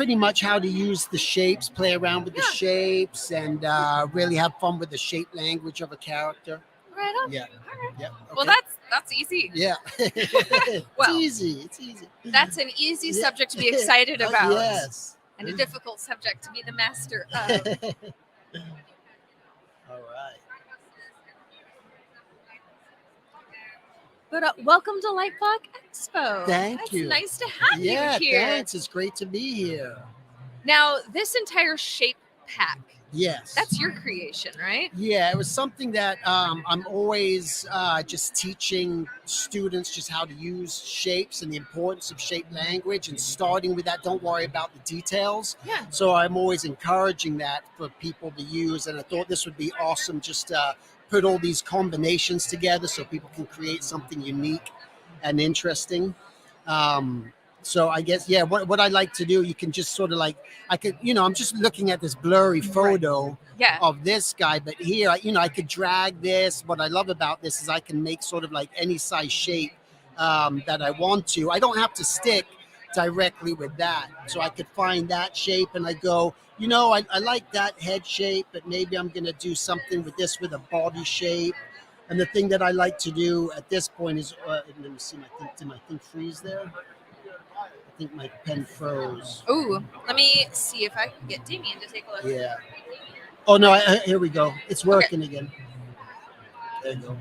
pretty much how to use the shapes, play around with the shapes, and really have fun with the shape language of a character. Right on. Yeah. All right. Yeah. Well, okay. that's easy. Yeah. It's Well, easy. It's easy. That's an easy Yeah. subject to be excited about. Yes. And a difficult subject to be the master of. All right. But welcome to Lightbox Expo. Thank you. It's nice to have you Yeah, here. thanks. It's great to be here. Now, this entire shape pack, Yes. that's your creation, right? Yeah, it was something that I'm always just teaching students just how to use shapes and the importance of shape language, and starting with that, don't worry about the details. Yeah. So I'm always encouraging that for people to use, and I thought this would be awesome just to put all these combinations together so people can create something unique and interesting. So I guess, yeah, what I like to do, you can just sort of like, I could, I'm just looking at this blurry photo Yeah. of this guy, but here, I could drag this. What I love about this is I can make sort of like any size shape that I want to. I don't have to stick directly with that. So I could find that shape and I go, I like that head shape, but maybe I'm going to do something with this with a body shape. And the thing that I like to do at this point is, let me see, did my thing freeze there? I think my pen froze. Ooh, let me see if I can get Damien to take a look. Yeah. Oh no! Here we go. It's working again. There you go.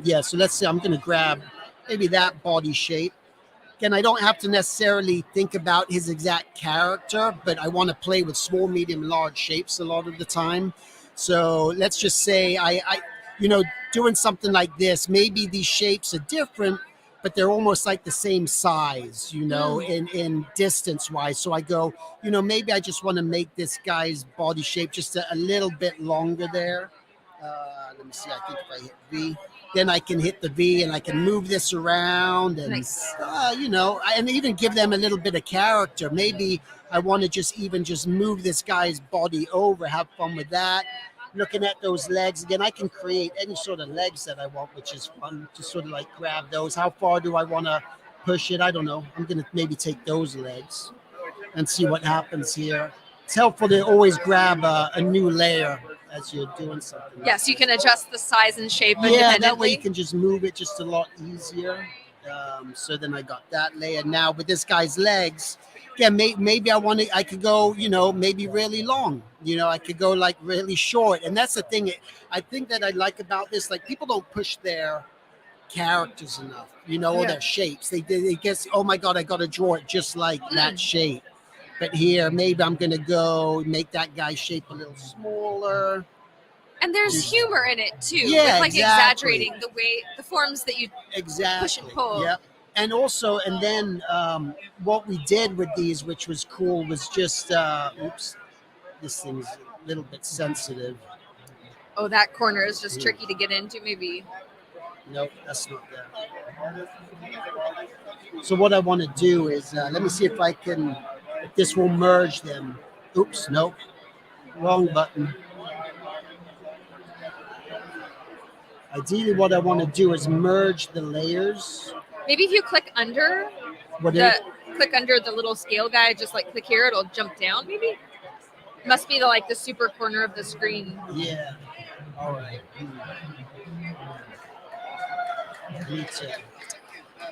Yeah. So let's see. I'm going to grab maybe that body shape. Again, I don't have to necessarily think about his exact character, but I want to play with small, medium, large shapes a lot of the time. So let's just say I doing something like this. Maybe these shapes are different, but they're almost like the same size, in distance wise. So I go, maybe I just want to make this guy's body shape just a little bit longer there. Let me see. I think if I hit V, then I can hit the V and I can move this around and, Nice. And even give them a little bit of character. Maybe I want to just move this guy's body over, have fun with that. Looking at those legs again, I can create any sort of legs that I want, which is fun to sort of like grab those. How far do I want to push it? I don't know. I'm going to maybe take those legs and see what happens here. It's helpful to always grab a new layer as you're doing something. Yes, you can adjust the size and shape Yeah, independently. that way you can just move it just a lot easier. So then I got that layer. Now with this guy's legs, yeah, maybe I could go, maybe really long. I could go like really short. And that's the thing I think that I like about this. Like people don't push their characters enough, or their shapes. They guess, oh my God, I got to draw it just like that shape. But here, maybe I'm going to go make that guy's shape a little smaller. And there's humor in it too. Yeah, with like exactly. exaggerating the forms that you push and pull. Yep. And also, and then what we did with these, which was cool, was just, oops, this thing's a little bit sensitive. Oh, that corner is just tricky to get into, maybe. Nope, that's not there. So what I want to do is, let me see if this will merge them. Oops, nope, wrong button. Ideally, what I want to do is merge the layers. Maybe if you click under the little scale guy, just like click here, it'll jump down. Maybe must be the super corner of the screen. Yeah. All right.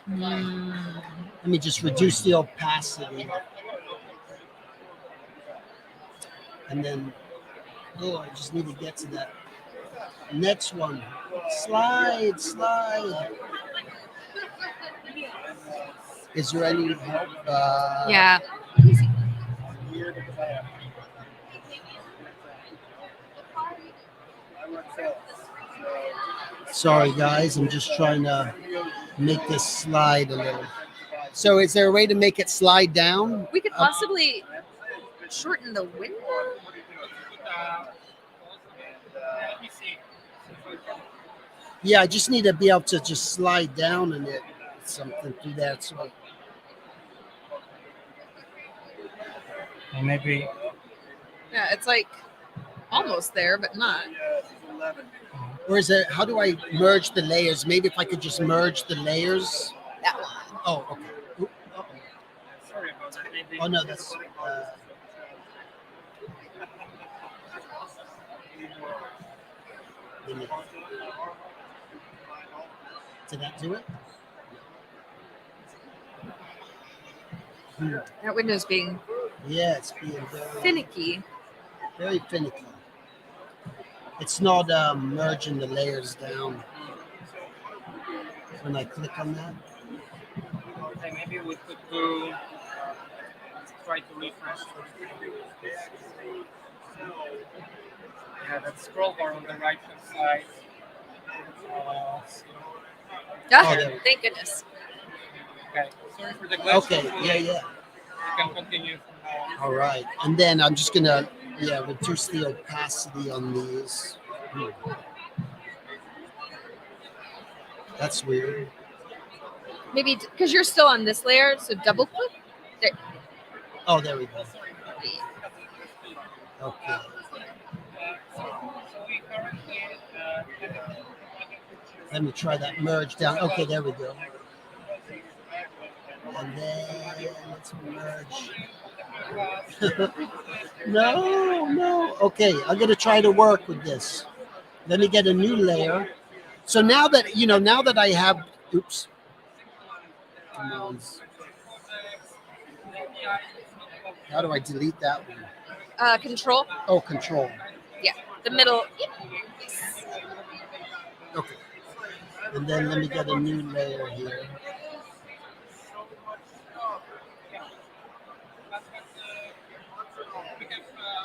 Let me just reduce the opacity, and then I just need to get to that next one. Slide. Is there any help? Yeah. Sorry, guys. I'm just trying to make this slide a little. So is there a way to make it slide down? We could possibly shorten the window. Yeah, I just need to be able to just slide down in it, something through that. So maybe. Yeah, it's like almost there, but not. Or is it? How do I merge the layers? Maybe if I could just merge the layers. That one. Oh, okay. Sorry about that. Oh no, that's. Did that do it? That window's being Yeah, it's being very finicky. very finicky. It's not merging the layers down. When I click on that. Okay, maybe we could do try to refresh. Yeah, that scroll bar on the right hand side. Uh, Thank goodness. okay, sorry for the glitch. Okay, yeah. You can continue from now on. All right, and then I'm just gonna reduce the opacity on these. That's weird. Maybe because you're still on this layer, so double click. There. Oh, there we go. Okay. Let me try that merge down. Okay, there we go. And then let's merge. No. Okay, I'm gonna try to work with this. Let me get a new layer. So now that now that I have, oops. How do I delete that one? Control. Oh, control. Yeah, the middle. Okay. And then let me get a new layer here.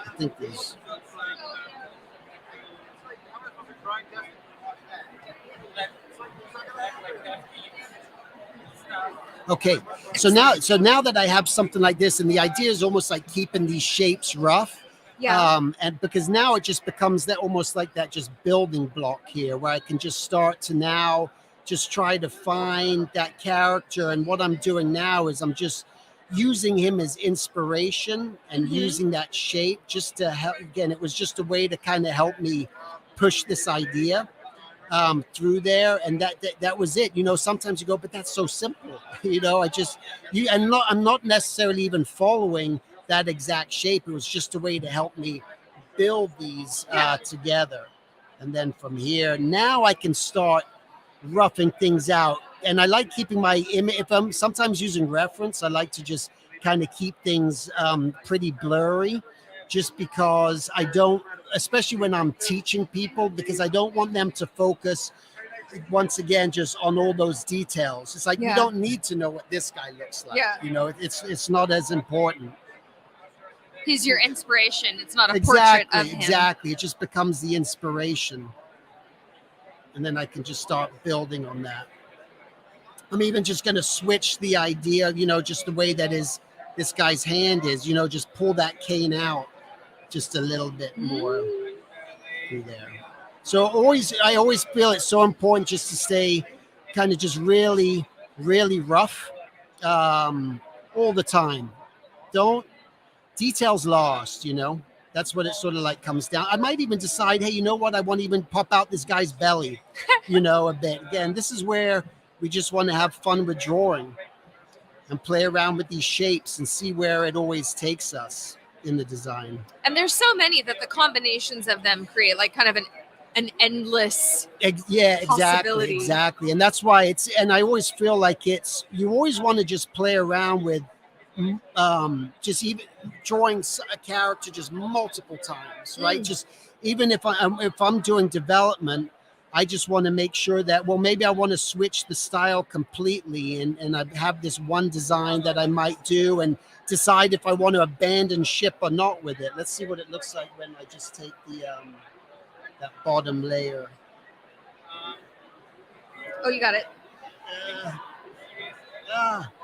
I think there's. Okay, so now that I have something like this, and the idea is almost like keeping these shapes rough. Yeah. And because now it just becomes that almost like that just building block here where I can just start to now just try to find that character. And what I'm doing now is I'm just using him as inspiration and using that shape just to help. Again, it was just a way to kind of help me push this idea through there, and that was it. Sometimes you go, but that's so simple. I'm not necessarily even following that exact shape. It was just a way to help me build these together. And then from here, now I can start roughing things out. And I like keeping my image. If I'm sometimes using reference, I like to just kind of keep things pretty blurry, just because I don't, especially when I'm teaching people, because I don't want them to focus once again just on all those details. It's like you don't need to know what this guy looks like. It's not as important. He's your inspiration. It's not a portrait of him. Exactly. It just becomes the inspiration. And then I can just start building on that. I'm even just going to switch the idea, just the way that this guy's hand is, just pull that cane out just a little bit more through there. So I always feel it's so important just to stay kind of just really, really rough all the time. Don't details lost, That's what it sort of like comes down. I might even decide, hey, you know what? I want to even pop out this guy's belly, a bit. Again, this is where we just want to have fun with drawing and play around with these shapes and see where it always takes us in the design. And there's so many that the combinations of them create like kind of an endless possibility. Exactly. And that's why and I always feel like you always want to just play around with just even drawing a character just multiple times, right? Just even if I'm doing development, I just want to make sure that, well, maybe I want to switch the style completely and I have this one design that I might do and decide if I want to abandon ship or not with it. Let's see what it looks like when I just take that bottom layer. Oh, you got it.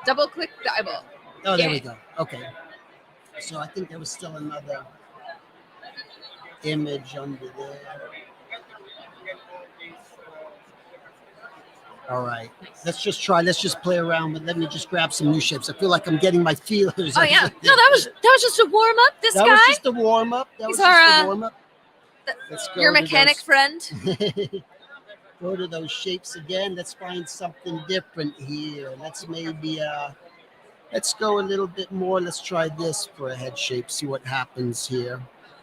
Double click the eyeball. Oh, there we go. Okay. So I think there was still another image under there. All right. Let's just play around, but let me just grab some new shapes. I feel like I'm getting my feelers. Oh yeah. No, that was just a warm up. That was just a warm up. Let's go. Your mechanic friend. Go to those shapes again. Let's find something different here. Let's maybe Let's go a little bit more. Let's try this for a head shape, see what happens here.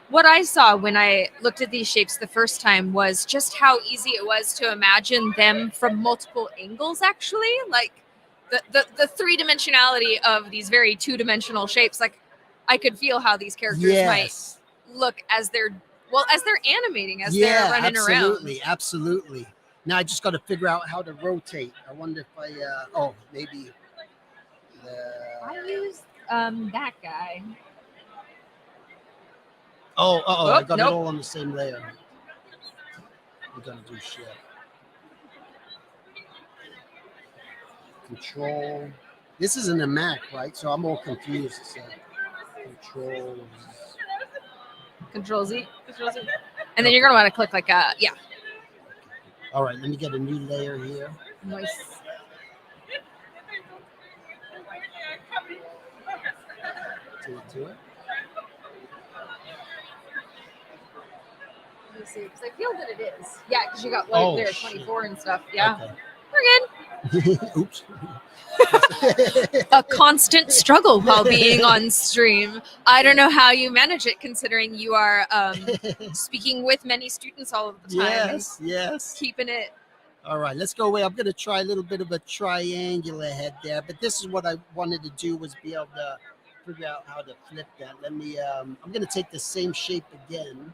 What I saw when I looked at these shapes the first time was just how easy it was to imagine them from multiple angles, actually. Like the three-dimensionality of these very two-dimensional shapes. Like I could feel how these characters might Yes. look as they're animating, as Yeah, they're running absolutely, around. absolutely. Now I just got to figure out how to rotate. I wonder if I, maybe I the, used that guy. I got nope. it all on the same layer. I'm gonna do shit. Control. This isn't a Mac, right? So I'm all confused. So control. Control Z. And then you're gonna want to click like yeah. All right, let me get a new layer here. Nice. Do it. Let me see, because I feel that it is. Yeah, because you got light there, 24 and stuff. Yeah, okay. We're good. Oops. A constant struggle while being on stream. I don't know how you manage it, considering you are speaking with many students all of the time. Yes. Keeping it. All right, let's go away. I'm going to try a little bit of a triangular head there, but this is what I wanted to do, was be able to figure out how to flip that. Let me, I'm going to take the same shape again,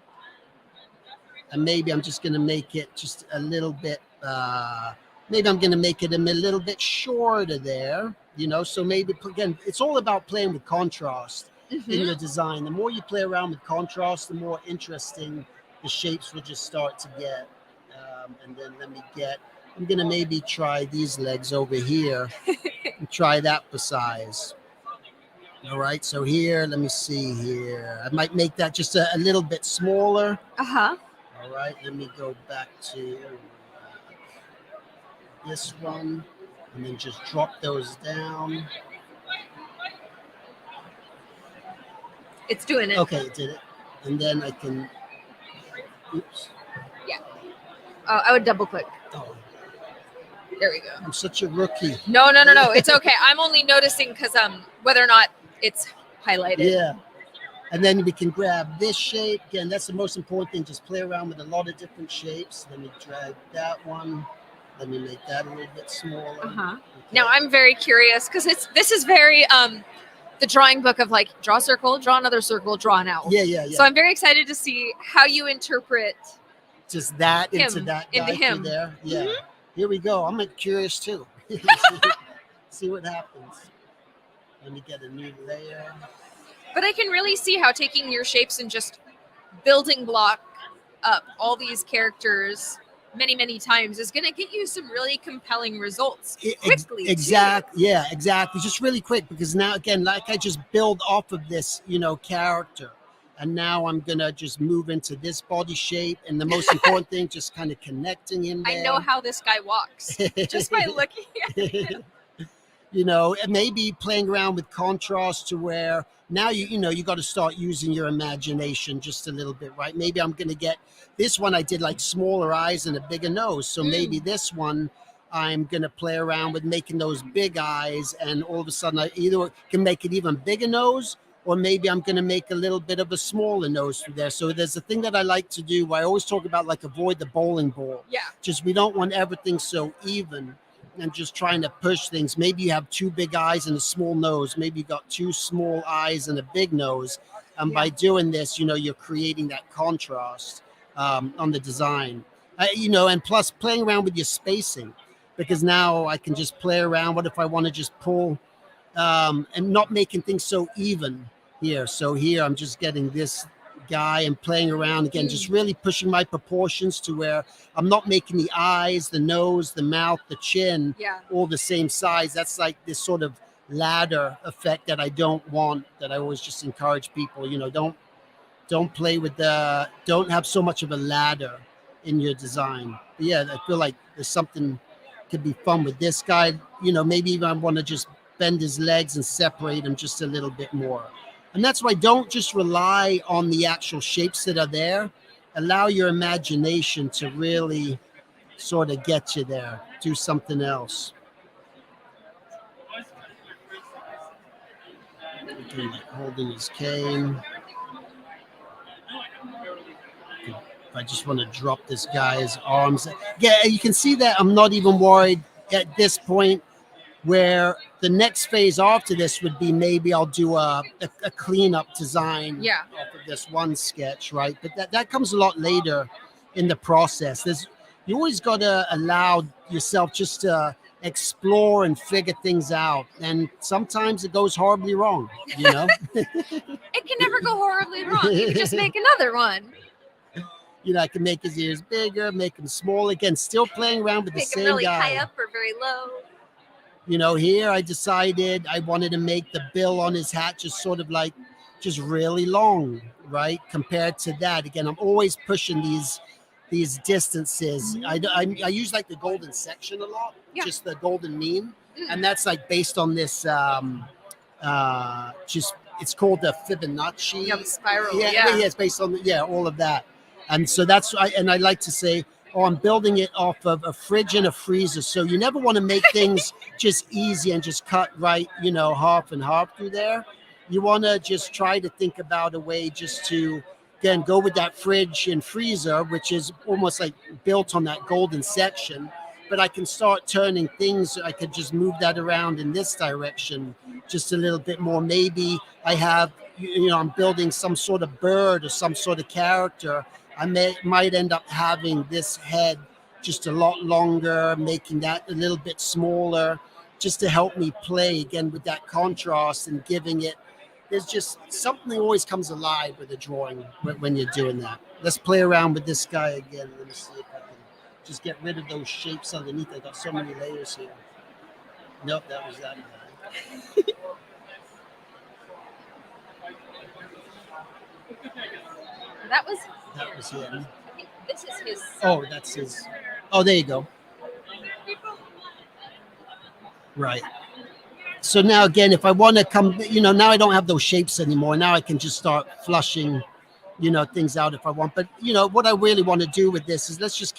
and maybe I'm just going to make it just a little bit, maybe I'm going to make it a little bit shorter there, so maybe, again, it's all about playing with contrast in your design. The more you play around with contrast, the more interesting the shapes will just start to get. And then I'm going to maybe try these legs over here and try that for size. All right, so here, let me see here. I might make that just a little bit smaller. Uh-huh. All right, let me go back to this one and then just drop those down. It's doing it. Okay, it did it. And then I can, oops. Yeah. I would double click. Oh, there we go. I'm such a rookie. No. It's okay. I'm only noticing because whether or not it's highlighted. Yeah. And then we can grab this shape. Again, that's the most important thing. Just play around with a lot of different shapes. Let me drag that one. Let me make that a little bit smaller. Uh-huh. Okay. Now I'm very curious because this is very the drawing book of like draw a circle, draw another circle, draw an owl. Yeah. So I'm very excited to see how you interpret just that him, into that guy into him. There. Yeah. Mm-hmm. Here we go. I'm curious too. See what happens. Let me get a new layer. But I can really see how taking your shapes and just building block up all these characters many times is going to get you some really compelling results quickly. Exactly. Yeah, exactly. Just really quick, because now, again, like I just build off of this, character. And now I'm going to just move into this body shape. And the most important thing, just kind of connecting in there. I know how this guy walks just by looking at him. And maybe playing around with contrast to where now you got to start using your imagination just a little bit, right? Maybe I'm going to get this one. I did like smaller eyes and a bigger nose. So maybe this one I'm going to play around with making those big eyes. And all of a sudden I either can make it even bigger nose, or maybe I'm going to make a little bit of a smaller nose through there. So there's a thing that I like to do where I always talk about, like, avoid the bowling ball. Yeah. Just we don't want everything so even. And just trying to push things. Maybe you have two big eyes and a small nose. Maybe you got two small eyes and a big nose. And by doing this, you're creating that contrast on the design. And plus playing around with your spacing, because now I can just play around. What if I want to just pull and not making things so even here? So here I'm just getting this guy and playing around again, just really pushing my proportions to where I'm not making the eyes, the nose, the mouth, the chin all the same size. That's like this sort of ladder effect that I don't want, that I always just encourage people, don't play with don't have so much of a ladder in your design. But yeah, I feel like there's something could be fun with this guy. Maybe even I want to just bend his legs and separate him just a little bit more. And that's why don't just rely on the actual shapes that are there. Allow your imagination to really sort of get you there. Do something else. Again, like holding his cane. If I just want to drop this guy's arms. Yeah, you can see that I'm not even worried at this point, where the next phase after this would be maybe I'll do a cleanup design Yeah. off of this one sketch, right? But that comes a lot later in the process. You always got to allow yourself just to explore and figure things out. And sometimes it goes horribly wrong, you know? It can never go horribly wrong. You can just make another one. You know, I can make his ears bigger, make them small. Again, still playing around with the Make same them really guy. high up or very low. You know, here I decided I wanted to make the bill on his hat just sort of like just really long, right? Compared to that, again, I'm always pushing these distances. I use like the golden section a lot, Yeah. just the golden mean, Mm. and that's like based on this. Just it's called the Fibonacci. Yeah, the spiral. Yeah, Yeah. it's based on all of that, and so that's and I like to say. Oh, I'm building it off of a fridge and a freezer. So you never want to make things just easy and just cut right, you know, half and half through there. You want to just try to think about a way just to, again, go with that fridge and freezer, which is almost like built on that golden section. But I can start turning things. I could just move that around in this direction just a little bit more. Maybe I have, you know, I'm building some sort of bird or some sort of character. I might end up having this head just a lot longer, making that a little bit smaller, just to help me play again with that contrast and giving it. There's just something always comes alive with a drawing when you're doing that. Let's play around with this guy again. Let me see if I can just get rid of those shapes underneath. I got so many layers here. Nope, that was that guy. That was him. I think this is his. Oh, that's his. Oh, there you go. Right. So now again, if I want to come, you know, now I don't have those shapes anymore. Now I can just start flushing, you know, things out if I want. But you know, what I really want to do with this is let's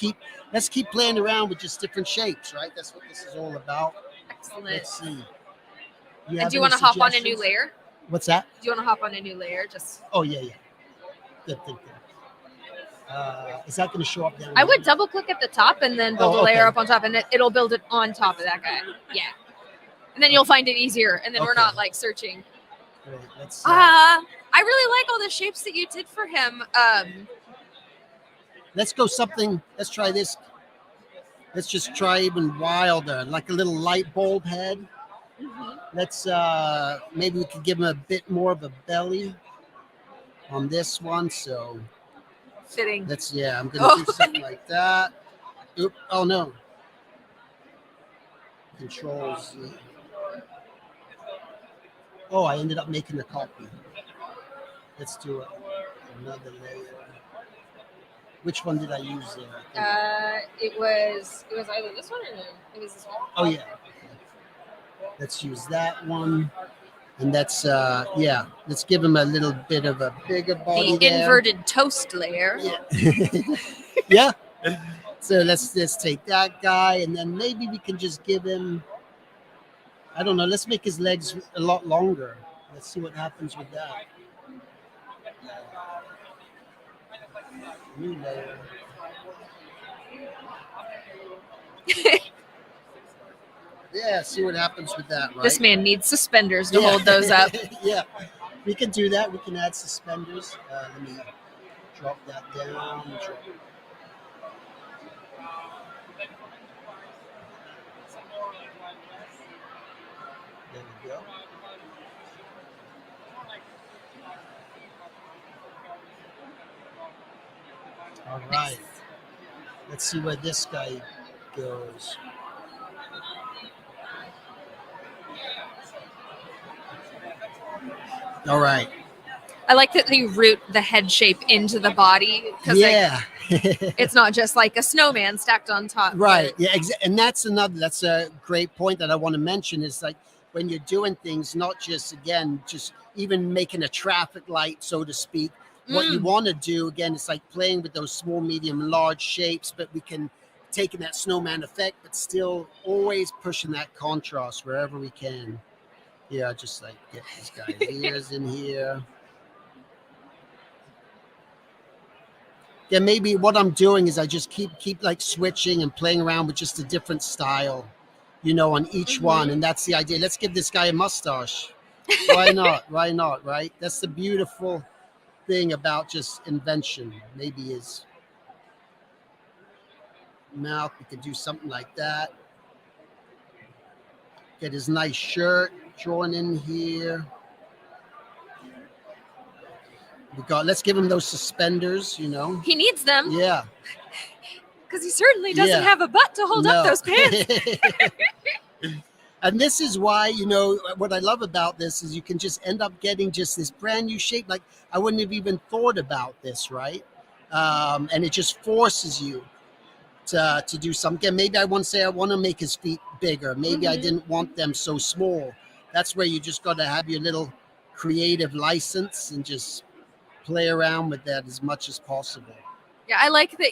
keep playing around with just different shapes, right? That's what this is all about. Excellent. Let's see. And do you want to hop on a new layer? What's that? Do you want to hop on a new layer? Just. Oh yeah. Good. Is that going to show up down? I would double click at the top and then build a layer okay. up on top, and it'll build it on top of that guy. Yeah. And then you'll find it easier, and then we're Okay. not like searching. Great, let's I really like all the shapes that you did for him. let's go something. Let's try this. Let's just try even wilder, like a little light bulb head. Let's maybe we could give him a bit more of a belly on this one. So Fitting. I'm gonna do something like that. Oop, oh no. Control Z. Oh, I ended up making a copy. Let's do another layer. Which one did I use there? It was either this one or it was this one. Oh yeah. Let's use that one. And that's let's give him a little bit of a bigger body. The inverted toast layer. Yeah. Yeah. So let's just take that guy, and then maybe we can just give him, I don't know, let's make his legs a lot longer. Let's see what happens with that. New layer. Yeah, see what happens with that, right? This man needs suspenders to hold those up. Yeah, we can do that. We can add suspenders. Let me drop that down. There we go. All right. Let's see where this guy goes. All right. I like that they root the head shape into the body because Yeah. it's not just like a snowman stacked on top. Right. Yeah. And that's a great point that I want to mention is like when you're doing things, not just even making a traffic light, so to speak. What you want to do, again, is like playing with those small, medium, and large shapes, but we can take in that snowman effect, but still always pushing that contrast wherever we can. Yeah, just like get this guy's ears in here. Yeah, maybe what I'm doing is I just keep like switching and playing around with just a different style, on each one, and that's the idea. Let's give this guy a mustache. Why not? Why not? Right? That's the beautiful thing about just invention. Maybe his mouth. We could do something like that. Get his nice shirt drawn in here. Let's give him those suspenders. He needs them Yeah. because he certainly doesn't Yeah. have a butt to hold up No. those pants. And this is why, what I love about this is you can just end up getting just this brand new shape. Like I wouldn't have even thought about this, right? And it just forces you to do something. Again, maybe I want to say I want to make his feet bigger. Maybe I didn't want them so small. That's where you just got to have your little creative license and just play around with that as much as possible. Yeah, I like that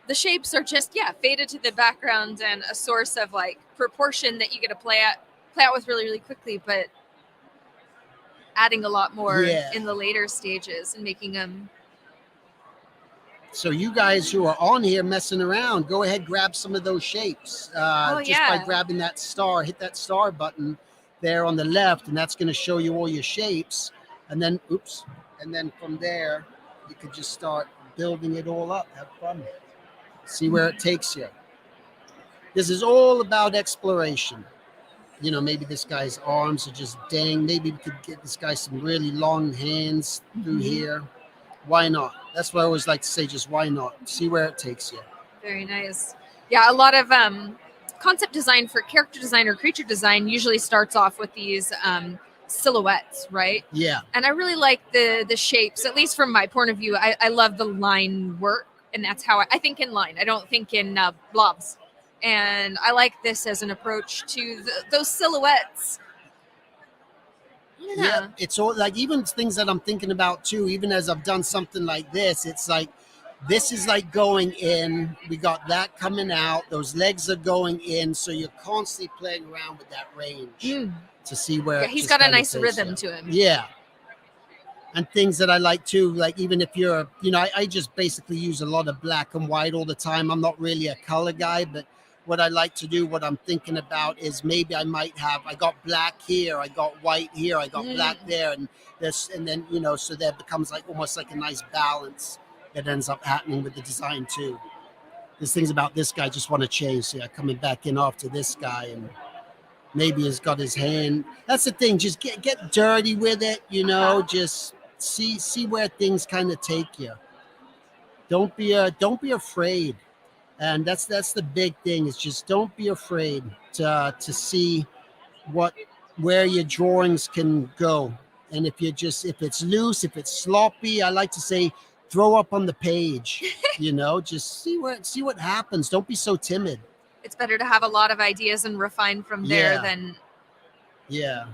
the shapes are just faded to the background and a source of like proportion that you get to play out with really, really quickly, but adding a lot more in the later stages and making them. So you guys who are on here messing around, go ahead, grab some of those shapes. Just by grabbing that star, hit that star button there on the left, and that's going to show you all your shapes. And then, and then from there, you could just start building it all up. Have fun. See where it takes you. This is all about exploration. Maybe this guy's arms are just dang. Maybe we could get this guy some really long hands through here. Why not? That's what I always like to say, just why not? See where it takes you. Very nice. Yeah, a lot of concept design for character design or creature design usually starts off with these silhouettes, right? Yeah. And I really like the shapes, at least from my point of view. I love the line work, and that's how I think in line. I don't think in blobs. And I like this as an approach to those silhouettes. Yeah, it's all like even things that I'm thinking about too, even as I've done something like this, it's like this is like going in, we got that coming out, those legs are going in, so you're constantly playing around with that range to see where he's got a nice rhythm to him. Yeah. And things that I like too, like even if you're, I just basically use a lot of black and white all the time. I'm not really a color guy, but what I like to do, what I'm thinking about is maybe I got black here, I got white here, I got black there, and this, and then, so that becomes like almost like a nice balance that ends up happening with the design too. There's things about this guy I just want to change. So yeah, coming back in after this guy, and maybe he's got his hand. That's the thing, just get dirty with it, just see where things kind of take you. Don't be afraid. And that's the big thing, is just don't be afraid to see where your drawings can go. And if it's loose, if it's sloppy, I like to say throw up on the page, just see what happens. Don't be so timid. It's better to have a lot of ideas and refine from there than yeah.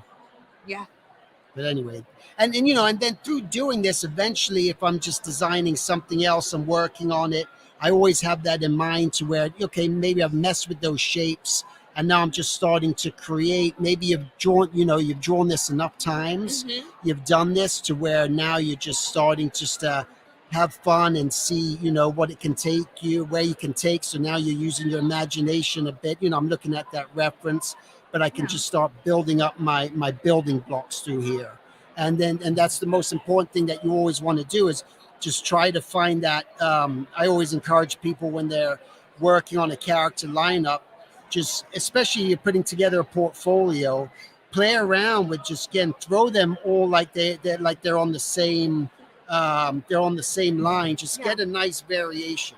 But anyway, and then through doing this, eventually, if I'm just designing something else, I'm working on it, I always have that in mind to where, okay, maybe I've messed with those shapes and now I'm just starting to create. Maybe you've drawn this enough times. You've done this to where now you're just starting just to have fun and see, what it can take you, where you can take. So now you're using your imagination a bit. I'm looking at that reference, but I can just start building up my building blocks through here. And that's the most important thing that you always want to do, is just try to find that. I always encourage people when they're working on a character lineup, just especially you're putting together a portfolio, play around with just, again, throw them all like they're on the same line. Just get a nice variation.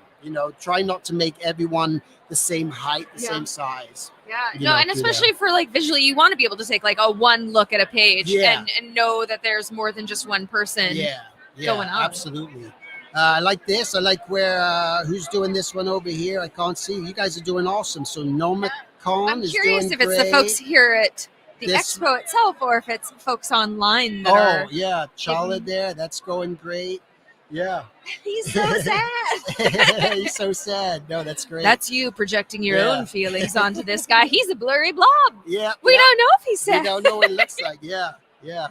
Try not to make everyone the same height, the same size. Yeah, and especially for like visually, you want to be able to take like a one look at a page and know that there's more than just one person. Going on. Absolutely. I like this. I like where who's doing this one over here. I can't see. You guys are doing awesome. So Nomicon I'm is curious doing if it's great. the folks here at the expo itself, or if it's folks online that are. Yeah, Chala there. That's going great. Yeah. He's so sad. He's so sad. No, that's great. That's you projecting your Yeah. own feelings onto this guy. He's a blurry blob. yeah. We yeah. don't know if he's sad. We don't know what it looks like. Yeah. Yeah.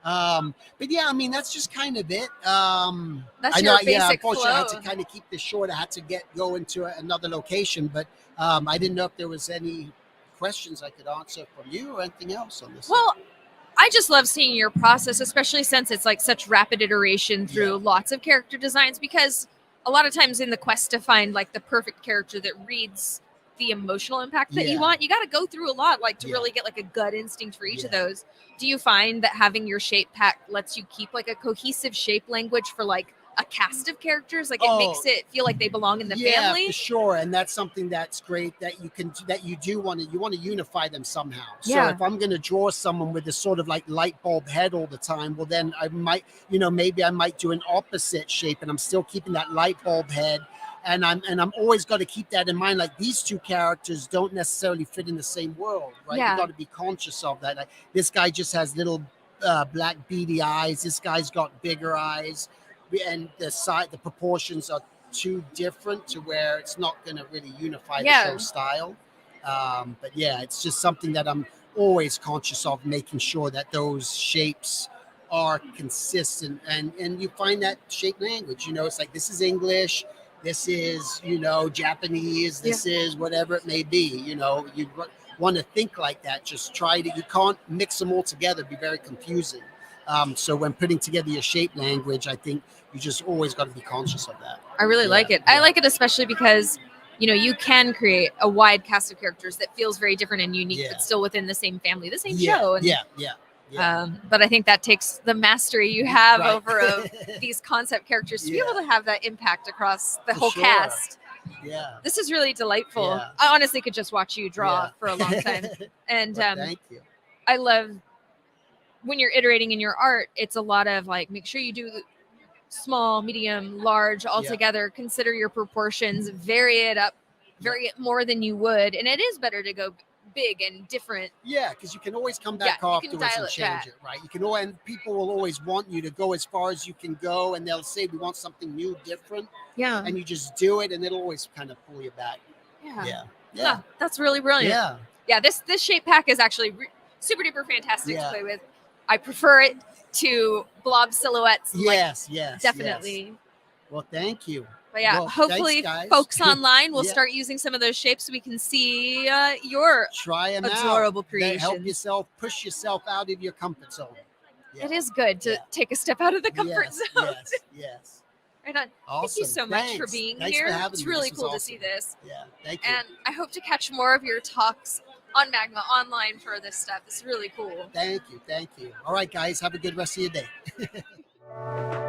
But yeah, I mean, that's just kind of it. That's I know, your basic unfortunately, I had flow. to kind of keep this short. I had to go into another location, but I didn't know if there was any questions I could answer from you or anything else on this. Well, I just love seeing your process, especially since it's like such rapid iteration through lots of character designs, because a lot of times in the quest to find like the perfect character that reads the emotional impact that you Yeah. want, you got to go through a lot, like to Yeah. really get like a gut instinct for each of Yeah. those. Do you find that having your shape pack lets you keep like a cohesive shape language for like a cast of characters? Like it Oh. makes it feel like they belong in the yeah, family? for sure, and that's something that's great that you do want to unify them somehow. So Yeah. if I'm going to draw someone with this sort of like light bulb head all the time, well then I might, maybe I might do an opposite shape, and I'm still keeping that light bulb head, and I'm always got to keep that in mind. Like these two characters don't necessarily fit in the same world, right? Yeah. You got to be conscious of that. Like this guy just has little black beady eyes. This guy's got bigger eyes, and the proportions are too different to where it's not going to really unify the show style. But yeah, it's just something that I'm always conscious of, making sure that those shapes are consistent, and you find that shape language. It's like, this is English, this is Japanese, this is whatever it may be. You want to think like that. Just you can't mix them all together. It'd be very confusing. So when putting together your shape language, I think you just always got to be conscious of that. I really like it. I like it especially because, you can create a wide cast of characters that feels very different and unique, but still within the same family, the same show. And, but I think that takes the mastery you have over these concept characters to be able to have that impact across the whole cast. Yeah. This is really delightful. Yeah. I honestly could just watch you draw for a long time. And Thank you. I love when you're iterating in your art, it's a lot of like, make sure you do small, medium, large all together. Consider your proportions, vary it up, vary it more than you would. And it is better to go big and different. Yeah, because you can always come back afterwards and change it, right? You can, and people will always want you to go as far as you can go, and they'll say, we want something new, different. Yeah. And you just do it, and it'll always kind of pull you back. Yeah. That's really brilliant. Yeah, this shape pack is actually super duper fantastic to play with. I prefer it to blob silhouettes. Yes. Definitely. Yes. Well, thank you. But yeah, hopefully folks online will start using some of those shapes so we can see your adorable creations. Help yourself, push yourself out of your comfort zone. Yeah. It is good to take a step out of the comfort zone. Yes. Right on. Awesome. Thank you so much for being here. It's really cool to see this. Yeah, thank you. And I hope to catch more of your talks on Magma online for this stuff. This is really cool. Thank you. All right, guys, have a good rest of your day.